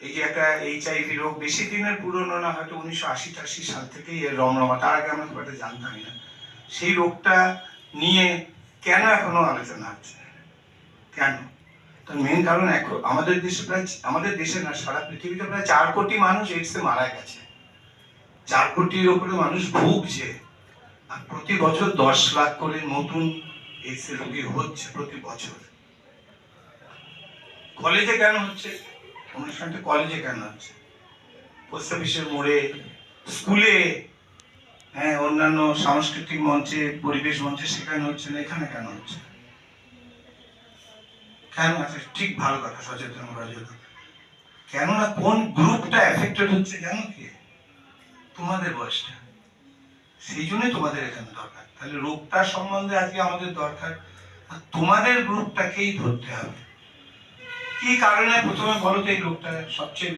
এই যে একটা HIV রোগ বেশি দিনের পুরনো না, হয়তো 1980-80 সাল থেকেই এর রমরমা, তার আগে আমরা খুব একটা জানতামই না। সেই রোগটা নিয়ে কেন এখনো আলোচনা হচ্ছে, কেন? তার মেন কারণ আমাদের দেশে না, সারা পৃথিবীতে প্রায় 4 কোটি মানুষ এইডসে মারা গেছে। 4 কোটির উপরে মানুষ ভুগছে, আর প্রতি বছর 10 লাখ করে নতুন এইডস রোগী হচ্ছে প্রতি বছর। কলেজে কেন হচ্ছে অনুষ্ঠানটা? কলেজে কেন হচ্ছে? পোস্ট অফিসের মোড়ে, স্কুলে, হ্যাঁ, অন্যান্য সাংস্কৃতিক মঞ্চে, পরিবেশ মঞ্চে সেখানে হচ্ছে না, এখানে কেন হচ্ছে? কেন আছে? ঠিক ভালো কথা, সচেতন করার জন্য। কেননা কোন গ্রুপটা এফেক্টেড হচ্ছে জানো কি? তোমাদের বয়সটা। সেই জন্যই তোমাদের এখানে দরকার। তাহলে রোগটার সম্বন্ধে আজকে আমাদের দরকার, আর তোমাদের গ্রুপটাকেই ধরতে হবে। কি কারণে প্রথমে বলো তো এই রোগটা সবচেয়ে